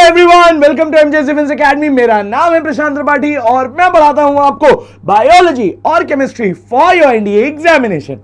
Everyone, welcome to MJ defence academy. मेरा नाम है प्रशांत त्रिपाठी और मैं पढ़ाता हूं आपको बायोलॉजी और chemistry for your NDA examination.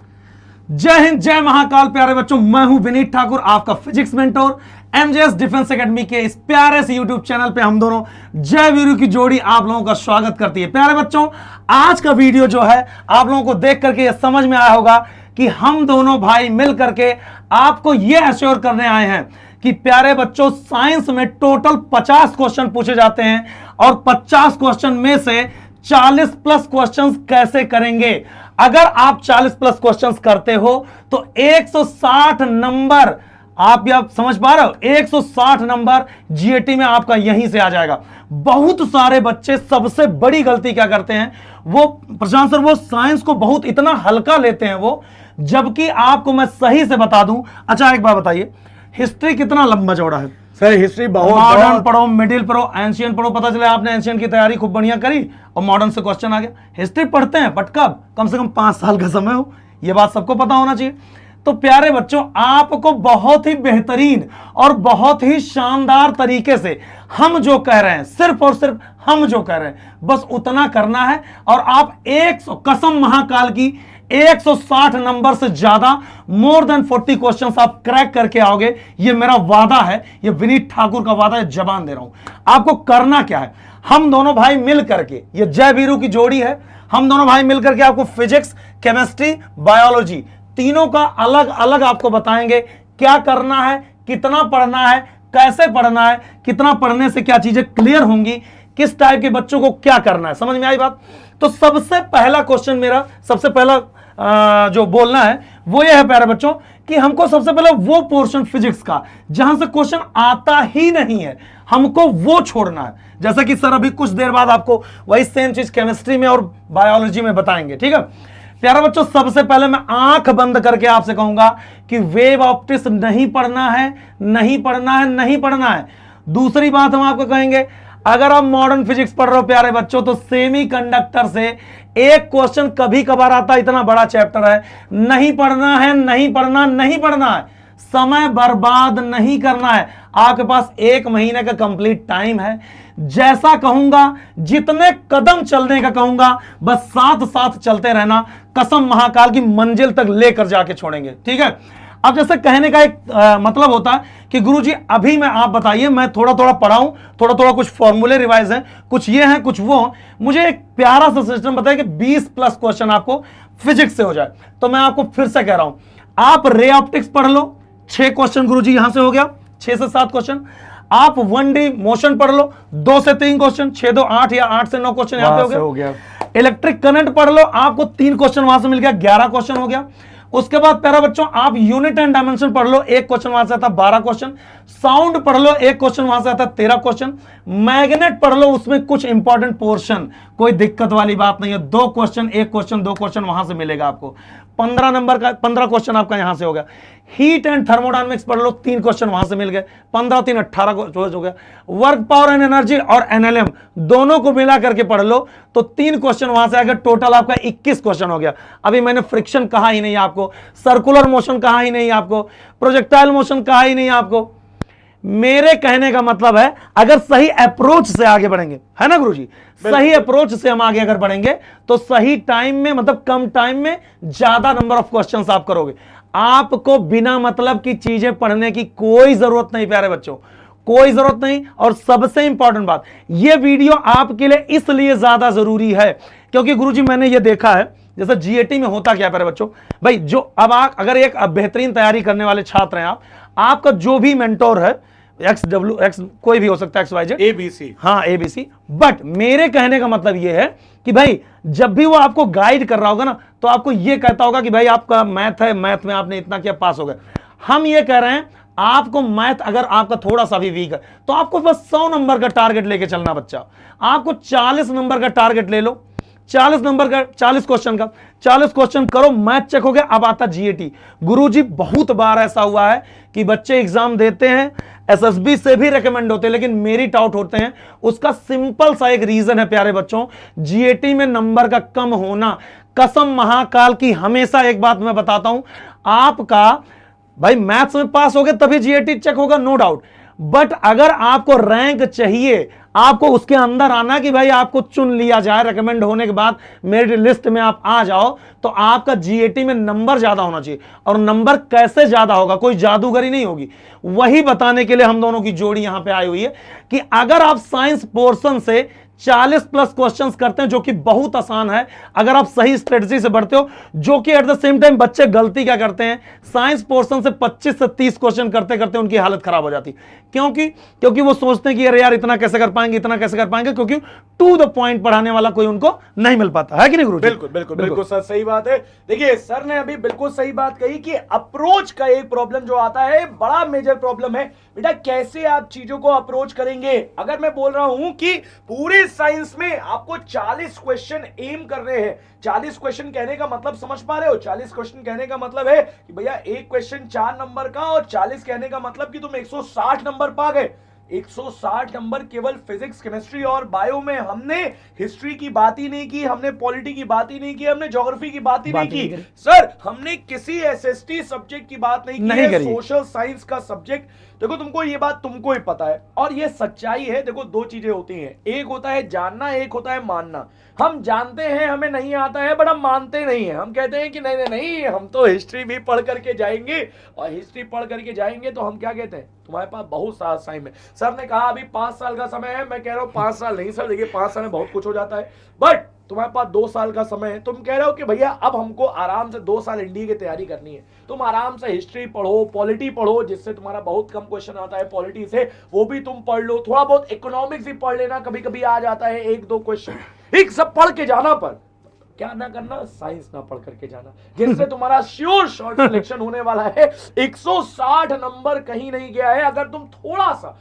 जय हिंद, जय महाकाल। प्यारे बच्चों, मैं हूं विनीत ठाकुर, आपका physics mentor. MJS defence academy के इस प्यारे से यूट्यूब चैनल पे हम दोनों जय वीरू की जोड़ी आप लोगों का स्वागत करती है। प्यारे बच्चों, आज का वीडियो जो है आप लोगों को देख करके यह समझ में आया होगा कि हम दोनों भाई मिल करके आपको यह एश्योर करने आए हैं कि प्यारे बच्चों, साइंस में टोटल 50 क्वेश्चन पूछे जाते हैं और 50 क्वेश्चन में से 40 प्लस क्वेश्चंस कैसे करेंगे। अगर आप 40 प्लस क्वेश्चंस करते हो तो 160 नंबर, आप यह समझ पा रहे हो, 160 नंबर जीएटी में आपका यहीं से आ जाएगा। बहुत सारे बच्चे सबसे बड़ी गलती क्या करते हैं, वो प्रशांत सर वो साइंस को बहुत इतना हल्का लेते हैं वो, जबकि आपको मैं सही से बता दूं। अच्छा एक बात बताइए, हिस्ट्री कितना लंबा चौड़ा है सर? हिस्ट्री बहुत, मॉडर्न पढ़ो, मिडिल पढ़ो, एंशियंट पढ़ो। पता चले आपने एंशियंट की तैयारी खूब बढ़िया करी और मॉडर्न से क्वेश्चन आ गया। हिस्ट्री पढ़ते हैं बट कम से कम 5 साल का समय हो, यह बात सबको पता होना चाहिए। तो प्यारे बच्चों, आपको बहुत ही बेहतरीन और बहुत ही शानदार तरीके से हम जो कह रहे हैं, सिर्फ और सिर्फ हम जो कह रहे हैं बस उतना करना है और आप 100 कसम महाकाल की 160 नंबर से ज्यादा, मोर देन 40 क्वेश्चंस आप क्रैक करके आओगे। ये मेरा वादा है, ये विनीत ठाकुर का वादा है, जबान दे रहा हूं। आपको करना क्या है, हम दोनों भाई मिल करके, ये जय वीरू की जोड़ी है, हम दोनों भाई मिल करके आपको फिजिक्स, केमिस्ट्री, बायोलॉजी तीनों का अलग अलग आपको बताएंगे। क्या करना है, कितना पढ़ना है, कैसे पढ़ना है, कितना पढ़ने से क्या चीजें क्लियर होंगी, किस टाइप के बच्चों को क्या करना है। समझ में आई बात? तो सबसे पहला क्वेश्चन मेरा, सबसे पहला जो बोलना है वो ये है प्यारे बच्चों कि हमको सबसे पहले वो पोर्शन फिजिक्स का जहां से क्वेश्चन आता ही नहीं है, हमको वो छोड़ना है। जैसा कि सर अभी कुछ देर बाद आपको वही सेम चीज केमिस्ट्री में और बायोलॉजी में बताएंगे, ठीक है प्यारे बच्चों? सबसे पहले मैं आंख बंद करके आपसे कहूंगा कि वेव ऑप्टिक्स नहीं पढ़ना है, नहीं पढ़ना है, नहीं पढ़ना है। दूसरी बात हम आपको कहेंगे, अगर आप मॉडर्न फिजिक्स पढ़ रहे हो प्यारे बच्चों, तो सेमीकंडक्टर से एक क्वेश्चन कभी कभार आता है, इतना बड़ा चैप्टर है, नहीं पढ़ना है, नहीं पढ़ना, नहीं पढ़ना है, समय बर्बाद नहीं करना है। आपके पास 1 महीने का कंप्लीट टाइम है। जैसा कहूंगा, जितने कदम चलने का कहूंगा, बस साथ साथ चलते रहना, कसम महाकाल की मंजिल तक लेकर जाके छोड़ेंगे, ठीक है? अब जैसे कहने का एक मतलब होता है कि गुरुजी अभी मैं, आप बताइए, मैं थोड़ा थोड़ा पढ़ाऊं, थोड़ा थोड़ा कुछ फॉर्मूले रिवाइज हैं, कुछ ये हैं कुछ वो, मुझे एक प्यारा सा सिस्टम बताइए कि 20 प्लस क्वेश्चन आपको फिजिक्स से हो जाए। तो मैं आपको फिर से कह रहा हूं, आप रे ऑप्टिक्स पढ़ लो, 6 क्वेश्चन गुरुजी यहां से हो गया, 6 से 7 क्वेश्चन। आप 1D मोशन पढ़ लो, 2 से 3 क्वेश्चन, 6 2 8 या 8 से 9 क्वेश्चन यहां पे हो गया। इलेक्ट्रिक करंट पढ़ लो, आपको 3 क्वेश्चन वहां से मिल गया, 11 क्वेश्चन हो गया। उसके बाद प्यारा बच्चों, आप यूनिट एंड डायमेंशन पढ़ लो, 1 क्वेश्चन वहां से आता है, 12 क्वेश्चन। साउंड पढ़ लो, 1 क्वेश्चन वहां से आता है, 13 क्वेश्चन। मैग्नेट पढ़ लो, उसमें कुछ इंपॉर्टेंट पोर्शन, कोई दिक्कत वाली बात नहीं है, 2 क्वेश्चन, 1 क्वेश्चन, 2 क्वेश्चन वहां से मिलेगा आपको। 15 नंबर का 15 क्वेश्चन आपका यहां से हो गया। हीट एंड थर्मोडायनेमिक्स पढ़ लो, 3 क्वेश्चन वहां से मिल गए, 15 3 18 हो गया। वर्क पावर एंड एनर्जी और एनएलएम दोनों को मिला करके पढ़ लो तो 3 क्वेश्चन वहां से आ गए, टोटल आपका 21 क्वेश्चन हो गया। अभी मैंने फ्रिक्शन कहा ही नहीं आपको, सर्कुलर मोशन कहा ही नहीं आपको, प्रोजेक्टाइल मोशन कहा ही नहीं आपको। मेरे कहने का मतलब है, अगर सही अप्रोच से आगे बढ़ेंगे, है ना गुरुजी, सही अप्रोच से हम आगे अगर बढ़ेंगे तो सही टाइम में, मतलब कम टाइम में ज्यादा नंबर ऑफ क्वेश्चंस आप करोगे। आपको बिना मतलब की चीजें पढ़ने की कोई जरूरत नहीं प्यारे बच्चों, कोई जरूरत नहीं। और सबसे इंपॉर्टेंट बात, यह वीडियो आपके लिए इसलिए ज्यादा जरूरी है क्योंकि गुरुजी मैंने यह देखा है, जैसे जीएटी में होता क्या प्यारे बच्चों, भाई जो अब आप अगर एक बेहतरीन तैयारी करने वाले छात्र हैं, आपका जो भी मेंटोर है, एक्स कोई भी हो सकता है, XYZ ABC, हाँ ABC, बट मेरे कहने का मतलब यह है कि भाई जब भी वो आपको गाइड कर रहा होगा ना, तो आपको यह कहता होगा कि भाई आपका मैथ है, मैथ में आपने इतना किया, पास हो गए। हम ये कह रहे हैं, आपको मैथ अगर आपका थोड़ा सा भी वीक है तो आपको बस 100 नंबर का टारगेट लेके चलना बच्चा। आपको 40 नंबर का टारगेट ले लो, 40 नंबर का, 40 क्वेश्चन का, 40 क्वेश्चन करो, मैथ चेक हो गया, अब आता जीएटी। गुरुजी बहुत बार ऐसा हुआ है कि बच्चे एग्जाम देते हैं, एसएसबी से भी रेकमेंड होते हैं, लेकिन मेरिट आउट होते हैं। उसका सिंपल सा एक रीजन है प्यारे बच्चों, जीएटी में नंबर का कम होना। कसम महाकाल की, हमेशा एक बात मैं बताता हूं, आपका भाई मैथ्स में पास हो गए तभी जीएटी चेक होगा, नो डाउट। बट अगर आपको रैंक चाहिए, आपको उसके अंदर आना कि भाई आपको चुन लिया जाए, रेकमेंड होने के बाद मेरिट लिस्ट में आप आ जाओ, तो आपका जीएटी में नंबर ज्यादा होना चाहिए। और नंबर कैसे ज्यादा होगा, कोई जादूगरी नहीं होगी, वही बताने के लिए हम दोनों की जोड़ी यहां पे आई हुई है कि अगर आप साइंस पोर्शन से 40 प्लस क्वेश्चंस करते हैं, जो कि बहुत आसान है अगर आप सही स्ट्रेटजी से बढ़ते हो, जो कि एट द सेम टाइम बच्चे गलती क्या करते हैं, साइंस पोर्शन से 25 से 30 क्वेश्चन करते करते उनकी हालत खराब हो जाती। क्योंकि वो सोचते हैं कि अरे यार इतना कैसे कर पाएंगे, इतना कैसे कर पाएंगे, क्योंकि टू द पॉइंट पढ़ाने वाला कोई उनको नहीं मिल पाता है कि नहीं गुरु? बिल्कुल बिल्कुल बिल्कुल सर, सही बात है। देखिए सर ने अभी बिल्कुल सही बात कही कि अप्रोच का एक प्रॉब्लम जो आता है, बड़ा मेजर प्रॉब्लम है बेटा, कैसे आप चीजों को अप्रोच करेंगे। अगर मैं बोल रहा हूं कि पूरे साइंस में आपको 40 क्वेश्चन एम कर रहे हैं, 40 क्वेश्चन कहने का मतलब समझ पा रहे हो? 40 क्वेश्चन कहने का मतलब है कि भैया एक क्वेश्चन 4 नंबर का, और 40 कहने का मतलब कि तुम 160 नंबर पा गए। 160 नंबर केवल फिजिक्स, केमिस्ट्री और बायो में। हमने हिस्ट्री की बात ही नहीं की, हमने पॉलिटी की बात ही नहीं की, हमने ज्योग्राफी की बात ही नहीं की सर, हमने किसी एसएसटी सब्जेक्ट की बात नहीं की, सोशल साइंस का सब्जेक्ट। देखो तुमको ये बात तुमको ही पता है और ये सच्चाई है। देखो दो चीजें होती हैं, एक होता है जानना, एक होता है मानना। हम जानते हैं हमें नहीं आता है, बट हम मानते नहीं है। हम कहते हैं कि नहीं नहीं नहीं, हम तो हिस्ट्री भी पढ़ करके जाएंगे, और हिस्ट्री पढ़ करके जाएंगे तो हम क्या कहते हैं, तुम्हारे पास बहुत सारा टाइम है। सर ने कहा अभी 5 साल का समय है, मैं कह रहा हूं 5 साल नहीं सर, देखिए 5 साल में बहुत कुछ हो जाता है, बट तुम्हारे पास 2 साल का समय है। तुम कह रहे हो कि भैया अब हमको आराम से 2 साल इंडिया की तैयारी करनी है। तुम आराम से हिस्ट्री पढ़ो, पॉलिटी पढ़ो, जिससे तुम्हारा बहुत कम क्वेश्चन आता है पॉलिटी से, वो भी तुम पढ़ लो। थोड़ा बहुत इकोनॉमिक्स भी पढ़ लेना, कभी कभी आ जाता है 1-2 क्वेश्चन। एक सब पढ़ के जाना, पर क्या ना करना, साइंस ना पढ़ करके जाना, जिससे तुम्हारा श्योर शॉर्ट सिलेक्शन होने वाला है। 160 नंबर कहीं नहीं गया है। अगर तुम थोड़ा सा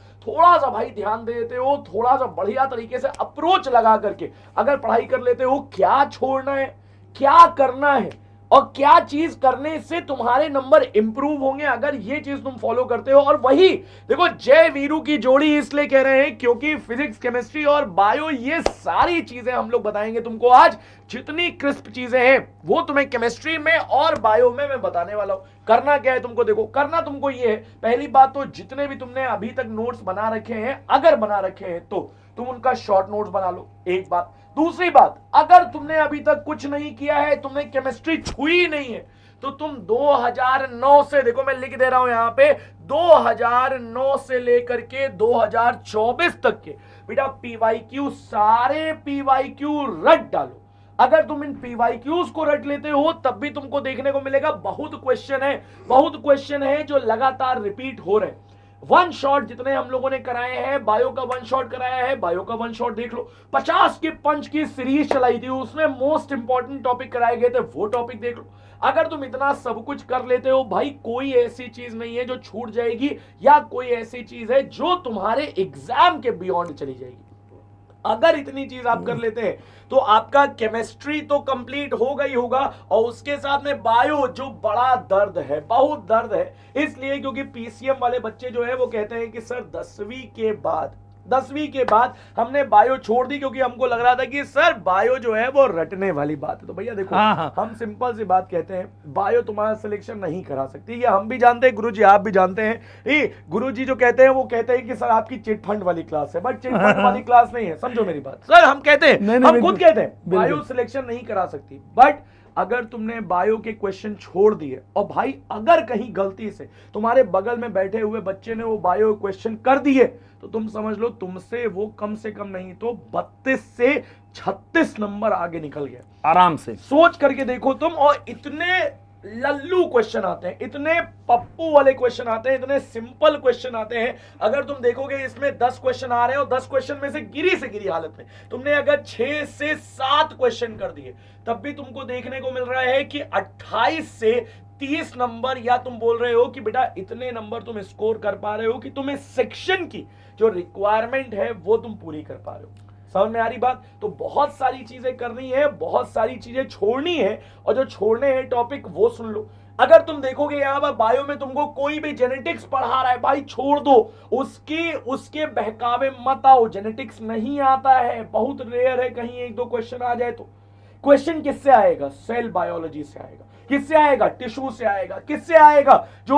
भाई ध्यान देते हो, थोड़ा सा बढ़िया तरीके से अप्रोच लगा करके अगर पढ़ाई कर लेते हो, क्या छोड़ना है, क्या करना है और क्या चीज करने से तुम्हारे नंबर इंप्रूव होंगे, अगर ये चीज तुम फॉलो करते हो। और वही देखो, जय वीरू की जोड़ी इसलिए कह रहे हैं क्योंकि फिजिक्स, केमिस्ट्री और बायो, ये सारी चीजें हम लोग बताएंगे तुमको आज। जितनी क्रिस्प चीजें हैं वो तुम्हें केमिस्ट्री में और बायो में मैं बताने वाला हूं। करना क्या है तुमको, देखो करना तुमको ये है, पहली बात तो जितने भी तुमने अभी तक नोट्स बना रखे हैं, अगर बना रखे हैं तो तुम उनका शॉर्ट नोट्स बना लो, एक बात। दूसरी बात, अगर तुमने अभी तक कुछ नहीं किया है, तुमने केमिस्ट्री छुई नहीं है, तो तुम 2009 से, देखो मैं लिख दे रहा हूं यहां पे, 2009 से लेकर के 2024 तक के बेटा पीवाईक्यू, सारे पीवाईक्यू रट डालो। अगर तुम इन पीवाईक्यूज को रट लेते हो, तब भी तुमको देखने को मिलेगा बहुत क्वेश्चन है जो लगातार रिपीट हो रहे हैं। वन शॉट जितने हम लोगों ने कराए हैं, बायो का वन शॉट कराया है, बायो का वन शॉट देख लो। 50 के पंच की सीरीज चलाई थी, उसमें मोस्ट इंपॉर्टेंट टॉपिक कराए गए थे, वो टॉपिक देख लो। अगर तुम इतना सब कुछ कर लेते हो भाई, कोई ऐसी चीज नहीं है जो छूट जाएगी, या कोई ऐसी चीज है जो तुम्हारे एग्जाम के बियॉन्ड चली जाएगी। अगर इतनी चीज आप कर लेते हैं तो आपका केमिस्ट्री तो कंप्लीट होगा ही होगा, और उसके साथ में बायो, जो बड़ा दर्द है, बहुत दर्द है, इसलिए क्योंकि पीसीएम वाले बच्चे जो है वो कहते हैं कि सर 10वीं के बाद हमने बायो छोड़ दी, क्योंकि हमको लग रहा था कि सर बायो जो है वो रटने वाली बात है। तो भैया देखो, हम सिंपल सी बात कहते हैं, बायो तुम्हारा सिलेक्शन नहीं करा सकती, ये हम भी जानते हैं, गुरुजी आप भी जानते हैं। गुरुजी जो कहते हैं वो कहते हैं कि सर आपकी चिट फंड वाली क्लास है, बट चिट फंड वाली क्लास नहीं है, समझो मेरी बात। सर हम कहते हैं, हम खुद कहते हैं बायो सिलेक्शन नहीं करा सकती, बट अगर तुमने बायो के क्वेश्चन छोड़ दिए, और भाई अगर कहीं गलती से तुम्हारे बगल में बैठे हुए बच्चे ने वो बायो क्वेश्चन कर दिए, तो तुम समझ लो तुमसे वो कम से कम नहीं तो 32 से 36 नंबर आगे निकल गया आराम से। सोच करके देखो तुम, और इतने लल्लू क्वेश्चन आते हैं, इतने पप्पू वाले क्वेश्चन आते हैं, इतने सिंपल क्वेश्चन आते हैं। अगर तुम देखोगे इसमें 10 क्वेश्चन आ रहे हैं, और 10 क्वेश्चन में से गिरी हालत में तुमने अगर 6 से 7 क्वेश्चन कर दिए, तब भी तुमको देखने को मिल रहा है कि 28 से 30 नंबर, या तुम बोल रहे हो कि बेटा इतने नंबर तुम स्कोर कर पा रहे हो कि तुम्हें सेक्शन की जो रिक्वायरमेंट है वो तुम पूरी कर पा रहे हो। समझ में आ रही बात? तो बहुत सारी चीजें करनी है, बहुत सारी चीजें छोड़नी है, और जो छोड़ने हैं टॉपिक वो सुन लो। अगर तुम देखोगे यहाँ पर बायो में तुमको कोई भी जेनेटिक्स पढ़ा रहा है, भाई छोड़ दो, उसके बहकावे मत आओ। जेनेटिक्स नहीं आता है, बहुत रेयर है, कहीं 1-2 क्वेश्चन आ जाए तो। क्वेश्चन किससे आएगा? सेल बायोलॉजी से आएगा। किससे आएगा? टिश्यू से आएगा। किससे आएगा? जो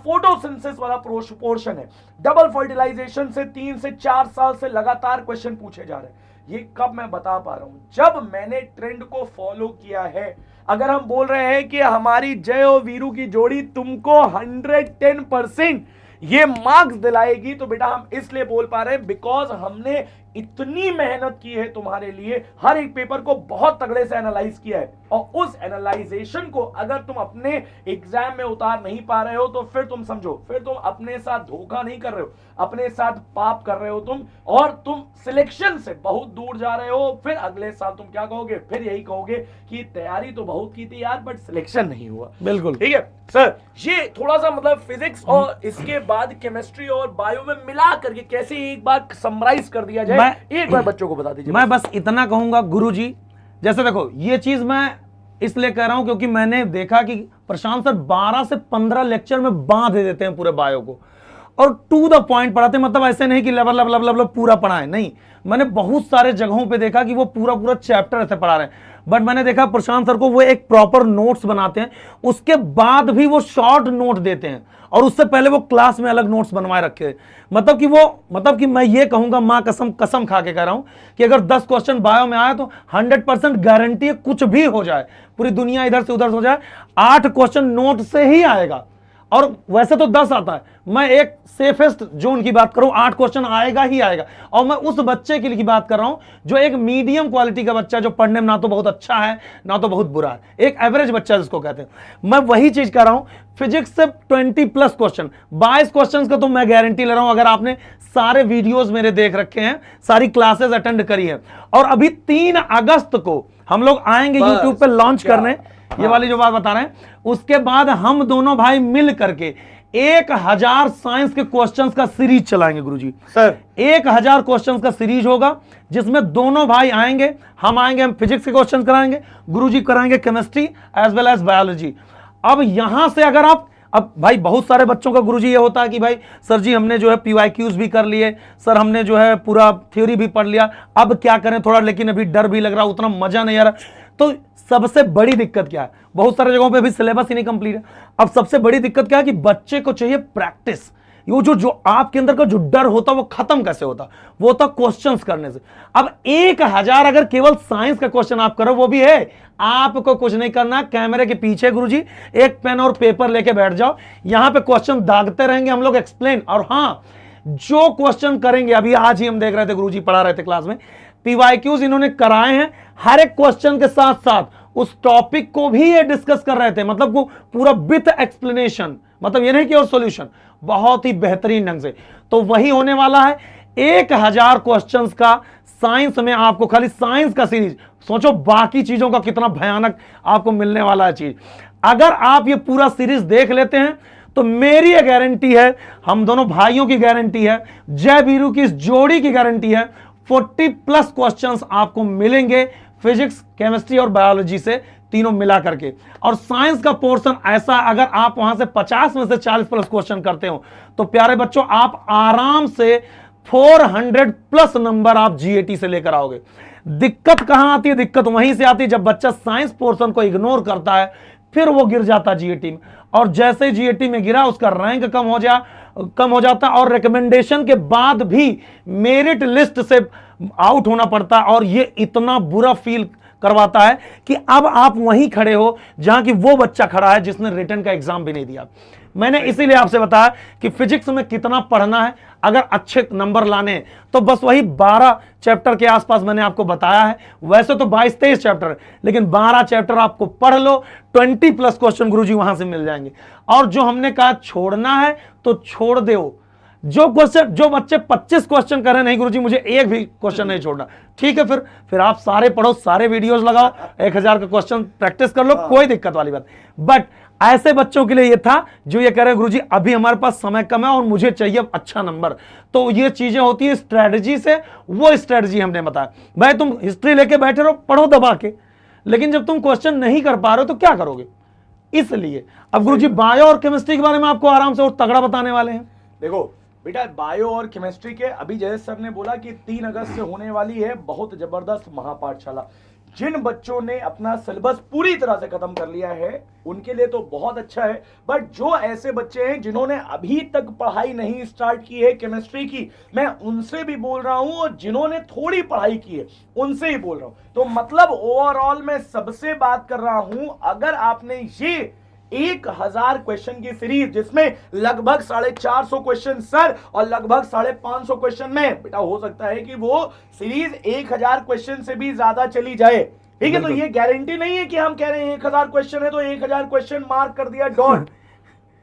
फोटोसिंथेसिस वाला पोर्शन है, डबल फर्टिलाइजेशन से 3 से 4 साल से लगातार क्वेश्चन पूछे जा रहे हैं। ये कब मैं बता पा रहा हूं? जब मैंने ट्रेंड को फॉलो किया है। अगर हम बोल रहे हैं कि हमारी जय और वीरू की जोड़ी तुमको 110% ये मार्क्स दिलाएगी, तो बेटा हम इसलिए बोल पा रहे हैं बिकॉज हमने इतनी मेहनत की है तुम्हारे लिए, हर एक पेपर को बहुत तगड़े से एनालाइज किया है, और उस एनालाइजेशन को अगर तुम अपने एग्जाम में उतार नहीं पा रहे हो तो फिर तुम समझो, फिर तुम अपने साथ धोखा नहीं कर रहे हो, अपने साथ पाप कर रहे हो तुम, और तुम सिलेक्शन से बहुत दूर जा रहे हो। फिर अगले साल तुम क्या कहोगे? फिर यही कहोगे कि तैयारी तो बहुत की थी यार, बट सिलेक्शन नहीं हुआ। बिल्कुल ठीक है सर, ये थोड़ा सा मतलब फिजिक्स और इसके बाद केमिस्ट्री और बायो में मिला करके कैसे एक बार समराइज कर दिया जाए, एक बार बच्चों को बता दीजिए। मैं बस इतना कहूंगा गुरुजी, जैसे देखो ये चीज मैं इसलिए कह रहा हूं क्योंकि मैंने देखा कि प्रशांत सर 12 से 15 लेक्चर में बांध देते हैं पूरे बायो को, और टू द पॉइंट पढ़ाते हैं। मतलब ऐसे नहीं कि लेवल लेवल लेवल पूरा पढ़ाए, नहीं, मैंने बहुत सारे जगहों पे देखा कि वो पूरा पूरा चैप्टर ऐसे पढ़ा रहे हैं, बट मैंने देखा प्रशांत सर को वो एक प्रॉपर नोट्स बनाते हैं, उसके बाद भी वो शॉर्ट नोट देते हैं, और उससे पहले वो क्लास में अलग नोट्स बनवाए रखे हैं। मतलब कि मैं ये कहूंगा, मां कसम कसम खा के कह रहा हूं कि अगर 10 क्वेश्चन बायो में आए तो 100% गारंटी है कुछ भी हो जाए, पूरी दुनिया इधर से उधर हो जाए, 8 क्वेश्चन नोट से ही आएगा। और वैसे तो 10 आता है, मैं एक सेफेस्ट जोन की बात करूं, 8 क्वेश्चन आएगा ही आएगा। और मैं उस बच्चे के लिए की बात कर रहा हूं जो एक मीडियम क्वालिटी का बच्चा, जो पढ़ने में ना तो बहुत अच्छा है ना तो बहुत बुरा है, एक एवरेज बच्चा जिसको कहते हैं। मैं वही चीज कर रहा हूं, फिजिक्स से 20+ क्वेश्चन, 22 क्वेश्चन का तो मैं गारंटी ले रहा हूं, अगर आपने सारे वीडियोज मेरे देख रखे हैं, सारी क्लासेस अटेंड करी है। और अभी 3 अगस्त को हम लोग आएंगे यूट्यूब पे लॉन्च करने, ये वाली जो बात बता रहे हैं, उसके बाद हम दोनों भाई मिल करके 1000 साइंस के क्वेश्चंस का सीरीज चलाएंगे गुरुजी। सर 1000 क्वेश्चंस का सीरीज होगा, जिसमें दोनों भाई आएंगे, हम फिजिक्स के क्वेश्चन कराएंगे, गुरुजी कराएंगे chemistry as well as biology. अब यहां से अगर आप, अब भाई बहुत सारे बच्चों का गुरुजी ये होता है कि भाई सर जी हमने जो है PYQs भी कर लिए, सर हमने जो है पूरा थ्योरी भी पढ़ लिया, अब क्या करें थोड़ा, लेकिन अभी डर भी लग रहा, उतना मजा नहीं आ रहा। तो सबसे बड़ी दिक्कत क्या है, बहुत सारे जगहों पे भी सिलेबस ही नहीं कंप्लीट है। अब सबसे बड़ी दिक्कत क्या है कि बच्चे को चाहिए प्रैक्टिस। वो जो आपके अंदर का जो डर होता वो खत्म कैसे होता? वो होता क्वेश्चंस करने से। अब 1000 अगर केवल साइंस का क्वेश्चन आप करो, वो भी है, आपको कुछ नहीं करना, कैमरे के पीछे गुरुजी एक पेन और पेपर लेके बैठ जाओ, यहां पे क्वेश्चन दागते रहेंगे हम लोग, एक्सप्लेन। और हाँ, जो क्वेश्चन करेंगे, अभी आज ही हम देख रहे थे, गुरुजी पढ़ा रहे थे क्लास में, PYQs इन्होंने कराए हैं, हर एक क्वेश्चन के साथ साथ उस टॉपिक को भी ये डिस्कस कर रहे थे, मतलब वो पूरा विथ एक्सप्लेनेशन, मतलब ये नहीं कि और सॉल्यूशन, बहुत ही बेहतरीन ढंग से। तो वही होने वाला है, 1000 क्वेश्चंस का साइंस में, आपको खाली साइंस का सीरीज, सोचो बाकी चीजों का कितना भयानक आपको मिलने वाला है चीज। अगर आप ये पूरा सीरीज देख लेते हैं तो मेरी ये गारंटी है, हम दोनों भाइयों की गारंटी है, जय वीरू की इस जोड़ी की गारंटी है, 40+ क्वेश्चंस आपको मिलेंगे फिजिक्स, केमिस्ट्री और बायोलॉजी से, तीनों मिला करके। और साइंस का पोर्शन ऐसा, अगर आप वहां से 50 में से 40+ क्वेश्चन करते हो तो प्यारे बच्चों आप आराम से 400+ नंबर आप GAT से लेकर आओगे। दिक्कत कहां आती है? दिक्कत वहीं से आती है जब बच्चा साइंस पोर्शन को इग्नोर करता है, फिर वो गिर जाता है GAT में, और जैसे ही GAT में गिरा उसका रैंक कम हो जाता, और रिकमेंडेशन के बाद भी मेरिट लिस्ट से आउट होना पड़ता, और ये इतना बुरा फील करवाता है कि अब आप वहीं खड़े हो जहां कि वो बच्चा खड़ा है जिसने रिटन का एग्जाम भी नहीं दिया। मैंने इसीलिए आपसे बताया कि फिजिक्स में कितना पढ़ना है, अगर अच्छे नंबर लाने हैं तो बस वही 12 चैप्टर के आसपास मैंने आपको बताया है। वैसे तो 22-23 चैप्टर है, लेकिन 12 चैप्टर आपको पढ़ लो, 20+ क्वेश्चन गुरुजी वहां से मिल जाएंगे। और जो हमने कहा छोड़ना है तो छोड़ दो, जो बच्चे 25 क्वेश्चन कर रहे हैं, नहीं गुरुजी मुझे एक भी क्वेश्चन नहीं छोड़ना, ठीक है, फिर आप सारे पढ़ो, सारे वीडियोस लगाओ, 1000 का क्वेश्चन प्रैक्टिस कर लो, कोई दिक्कत वाली बात। बट ऐसे बच्चों के लिए ये था जो ये कह रहे हैं गुरुजी अभी हमारे पास समय कम है और मुझे चाहिए अच्छा नंबर, तो ये चीजें होती है स्ट्रेटजी से, वो स्ट्रेटजी हमने बताया। भाई तुम हिस्ट्री लेके बैठे रहो, पढ़ो दबा के, लेकिन जब तुम क्वेश्चन नहीं कर पा रहे हो तो क्या करोगे? इसलिए अब गुरुजी बायो और केमिस्ट्री के बारे में आपको आराम से और तगड़ा बताने वाले हैं। देखो बेटा, बायो और केमिस्ट्री के अभी जय सर ने बोला कि 3 अगस्त से होने वाली है बहुत जबरदस्त महापाठशाला। जिन बच्चों ने अपना सिलेबस पूरी तरह से खत्म कर लिया है उनके लिए तो बहुत अच्छा है, बट जो ऐसे बच्चे हैं जिन्होंने अभी तक पढ़ाई नहीं स्टार्ट की है केमिस्ट्री की, मैं उनसे भी बोल रहा हूं, और जिन्होंने थोड़ी पढ़ाई की है उनसे ही बोल रहा हूं। तो मतलब ओवरऑल मैं सबसे बात कर रहा हूं, अगर आपने ये 1000 क्वेश्चन की सीरीज जिसमें लगभग 450 क्वेश्चन सर और लगभग 550 क्वेश्चन में, बेटा हो सकता है कि वो सीरीज 1000 क्वेश्चन से भी ज्यादा चली जाए, ठीक है। तो ये गारंटी नहीं है कि हम कह रहे हैं 1000 क्वेश्चन है तो 1000 क्वेश्चन मार्क कर दिया डॉट,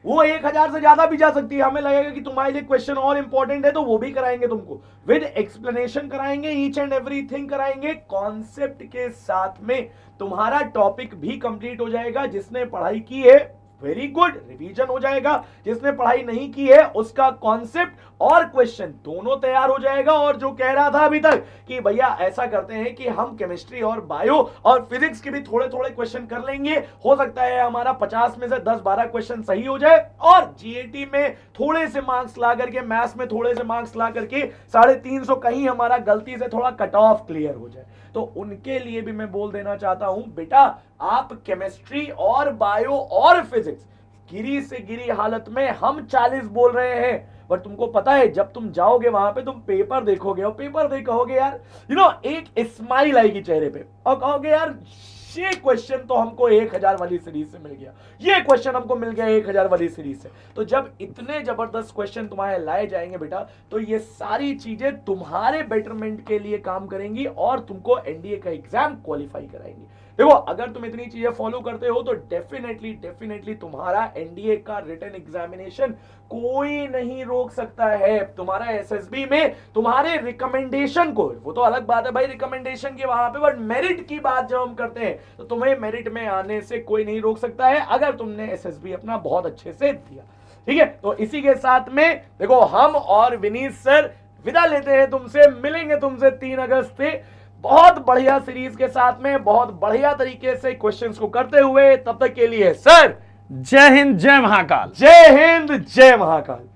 वो 1000 से ज्यादा भी जा सकती है। हमें लगेगा कि तुम्हारे लिए क्वेश्चन और इंपॉर्टेंट है तो वो भी कराएंगे, तुमको विद एक्सप्लेनेशन कराएंगे, ईच एंड एवरीथिंग कराएंगे, कॉन्सेप्ट के साथ में तुम्हारा टॉपिक भी कंप्लीट हो जाएगा। जिसने पढ़ाई की है वेरी गुड, रिवीजन हो जाएगा, जिसने पढ़ाई नहीं की है उसका कॉन्सेप्ट और क्वेश्चन दोनों तैयार हो जाएगा। और जो कह रहा था अभी तक कि भैया ऐसा करते हैं कि हम केमिस्ट्री और बायो और फिजिक्स के भी थोड़े थोड़े क्वेश्चन कर लेंगे, हो सकता है हमारा 50 में से 10-12 क्वेश्चन सही हो जाए और जीएटी में थोड़े से मार्क्स ला करके, मैथ्स में थोड़े से मार्क्स ला करके 350 कहीं हमारा गलती से थोड़ा कट ऑफ क्लियर हो जाए। तो उनके लिए भी मैं बोल देना चाहता हूं, बेटा आप केमिस्ट्री और बायो और फिजिक्स गिरी से गिरी हालत में हम 40 बोल रहे हैं, पर तुमको पता है जब तुम जाओगे वहां पे तुम पेपर देखोगे और पेपर देख कहोगे यार एक स्माइल आएगी चेहरे पे और कहोगे यार ये क्वेश्चन तो हमको 1000 वाली सीरीज से मिल गया, ये क्वेश्चन हमको मिल गया 1000 वाली सीरीज से। तो जब इतने जबरदस्त क्वेश्चन तुम्हारे लाए जाएंगे बेटा, तो ये सारी चीजें तुम्हारे बेटरमेंट के लिए काम करेंगी और तुमको एनडीए का एग्जाम क्वालिफाई कराएंगी। देखो अगर तुम इतनी चीजें फॉलो करते हो तो डेफिनेटली तुम्हारा एनडीए का रिटन एग्जामिनेशन कोई नहीं रोक सकता है। तुम्हारा एसएसबी में तुम्हारे रिकमेंडेशन को, वो तो अलग बात है भाई रिकमेंडेशन की वहां पे, बट मेरिट की बात जब हम करते हैं तो तुम्हें मेरिट में आने से कोई नहीं रोक सकता है अगर तुमने एसएसबी अपना बहुत अच्छे से दिया, ठीक है। तो इसी के साथ में देखो हम और विनीत सर विदा लेते हैं तुमसे, मिलेंगे तुमसे 3 अगस्त से बहुत बढ़िया सीरीज के साथ में, बहुत बढ़िया तरीके से क्वेश्चंस को करते हुए। तब तक के लिए सर जय हिंद, जय महाकाल। जय हिंद, जय महाकाल।